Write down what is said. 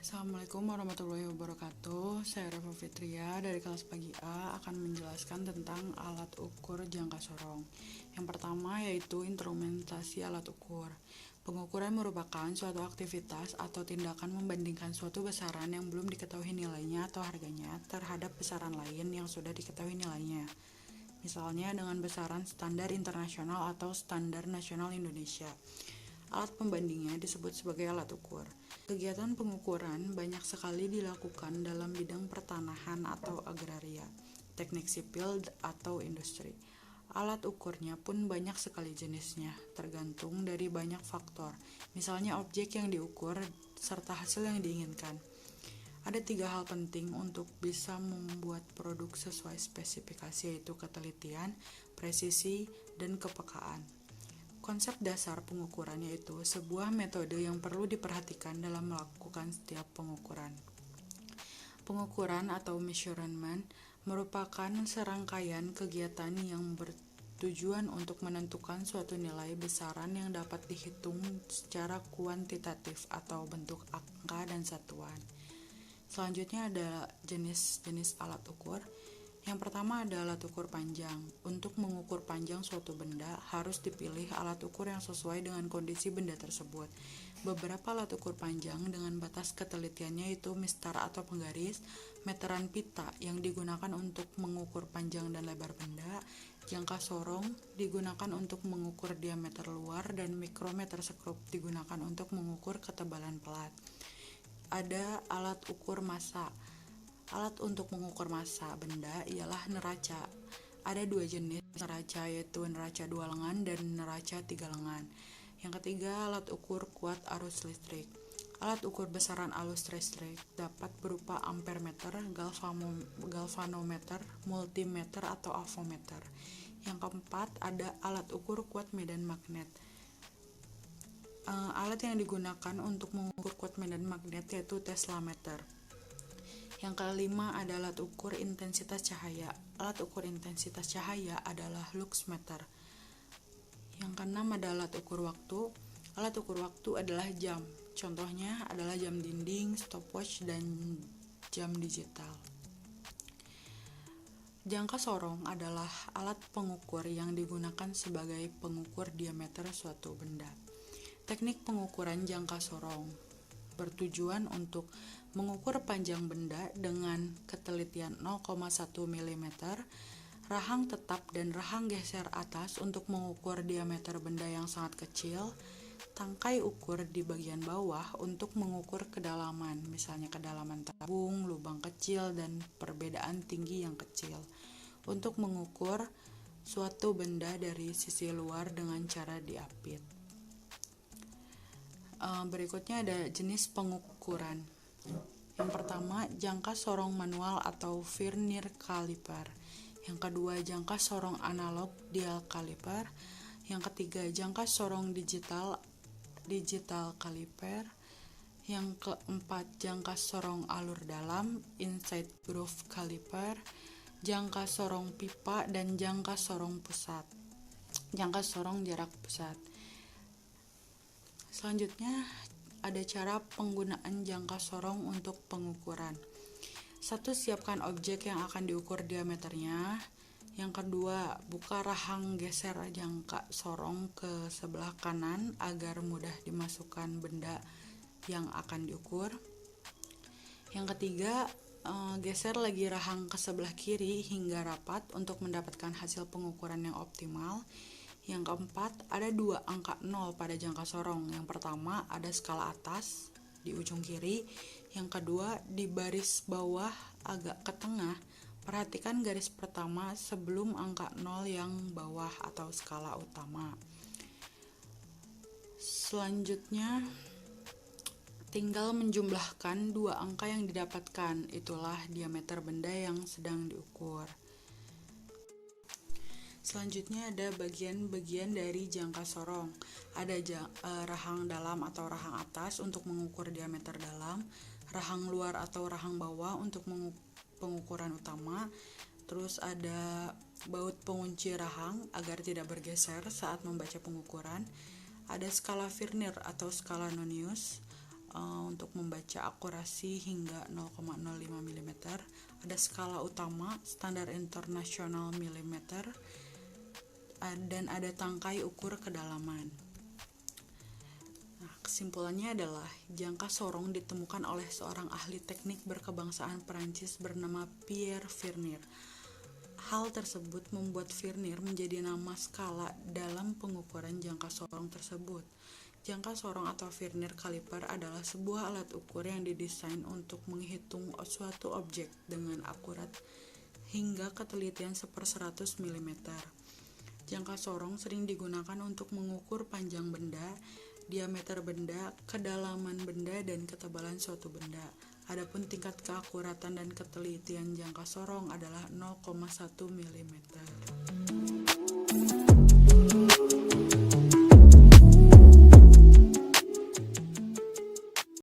Assalamualaikum warahmatullahi wabarakatuh. Saya Reva Fitria dari kelas pagi A akan menjelaskan tentang alat ukur jangka sorong. Yang pertama yaitu instrumentasi alat ukur. Pengukuran merupakan suatu aktivitas atau tindakan membandingkan suatu besaran yang belum diketahui nilainya atau harganya terhadap besaran lain yang sudah diketahui nilainya. Misalnya dengan besaran standar internasional atau standar nasional Indonesia. Alat pembandingnya disebut sebagai alat ukur. Kegiatan pengukuran banyak sekali dilakukan dalam bidang pertanahan atau agraria, teknik sipil atau industri. Alat ukurnya pun banyak sekali jenisnya, tergantung dari banyak faktor, misalnya objek yang diukur serta hasil yang diinginkan. Ada 3 hal penting untuk bisa membuat produk sesuai spesifikasi, yaitu ketelitian, presisi, dan kepekaan. Konsep dasar pengukuran yaitu sebuah metode yang perlu diperhatikan dalam melakukan setiap pengukuran. Pengukuran atau measurement merupakan serangkaian kegiatan yang bertujuan untuk menentukan suatu nilai besaran yang dapat dihitung secara kuantitatif atau bentuk angka dan satuan. Selanjutnya ada jenis-jenis alat ukur. Yang pertama ada alat ukur panjang. Untuk mengukur panjang suatu benda, harus dipilih alat ukur yang sesuai dengan kondisi benda tersebut. Beberapa alat ukur panjang dengan batas ketelitiannya yaitu mistar atau penggaris, meteran pita yang digunakan untuk mengukur panjang dan lebar benda, jangka sorong digunakan untuk mengukur diameter luar, dan mikrometer skrup digunakan untuk mengukur ketebalan pelat. Ada alat ukur massa. Alat untuk mengukur massa benda ialah neraca. Ada 2 jenis neraca, yaitu neraca 2 lengan dan neraca 3 lengan. Yang ketiga, alat ukur kuat arus listrik. Alat ukur besaran arus listrik dapat berupa ampermeter, galvanometer, multimeter, atau avometer. Yang keempat, ada alat ukur kuat medan magnet. Alat yang digunakan untuk mengukur kuat medan magnet yaitu teslameter. Yang kelima ada alat ukur intensitas cahaya. Alat ukur intensitas cahaya adalah luxmeter. Yang keenam ada alat ukur waktu. Alat ukur waktu adalah jam. Contohnya adalah jam dinding, stopwatch, dan jam digital. Jangka sorong adalah alat pengukur yang digunakan sebagai pengukur diameter suatu benda. Teknik pengukuran jangka sorong bertujuan untuk mengukur panjang benda dengan ketelitian 0,1 mm, rahang tetap dan rahang geser atas untuk mengukur diameter benda yang sangat kecil, tangkai ukur di bagian bawah untuk mengukur kedalaman, misalnya kedalaman tabung, lubang kecil, dan perbedaan tinggi yang kecil, untuk mengukur suatu benda dari sisi luar dengan cara diapit. Berikutnya ada jenis pengukuran. Yang pertama, jangka sorong manual atau vernier caliper. Yang kedua, jangka sorong analog dial caliper. Yang ketiga, jangka sorong digital caliper. Yang keempat, jangka sorong alur dalam inside groove caliper. Jangka sorong pipa dan jangka sorong pusat. Jangka sorong jarak pusat. Selanjutnya ada cara penggunaan jangka sorong untuk pengukuran. 1. Siapkan objek yang akan diukur diameternya. Yang kedua, buka rahang geser jangka sorong ke sebelah kanan agar mudah dimasukkan benda yang akan diukur. Yang ketiga, geser lagi rahang ke sebelah kiri hingga rapat untuk mendapatkan hasil pengukuran yang optimal. Yang keempat, ada 2 angka 0 pada jangka sorong. Yang pertama ada skala atas di ujung kiri. Yang kedua di baris bawah agak ke tengah. Perhatikan garis pertama sebelum angka 0 yang bawah atau skala utama. Selanjutnya tinggal menjumlahkan 2 angka yang didapatkan. Itulah diameter benda yang sedang diukur. Selanjutnya ada bagian-bagian dari jangka sorong. Ada rahang dalam atau rahang atas untuk mengukur diameter dalam, rahang luar atau rahang bawah untuk pengukuran utama. Terus ada baut pengunci rahang agar tidak bergeser saat membaca pengukuran. Ada skala Vernier atau skala Nonius untuk untuk membaca akurasi hingga 0,05 mm. Ada skala utama, standar internasional milimeter, dan ada tangkai ukur kedalaman. Nah, kesimpulannya adalah jangka sorong ditemukan oleh seorang ahli teknik berkebangsaan Perancis bernama Pierre Vernier. Hal tersebut membuat Vernier menjadi nama skala dalam pengukuran jangka sorong tersebut. Jangka sorong atau Vernier caliper adalah sebuah alat ukur yang didesain untuk menghitung suatu objek dengan akurat hingga ketelitian 1/100 mm. Jangka sorong sering digunakan untuk mengukur panjang benda, diameter benda, kedalaman benda, dan ketebalan suatu benda. Adapun tingkat keakuratan dan ketelitian jangka sorong adalah 0,1 mm.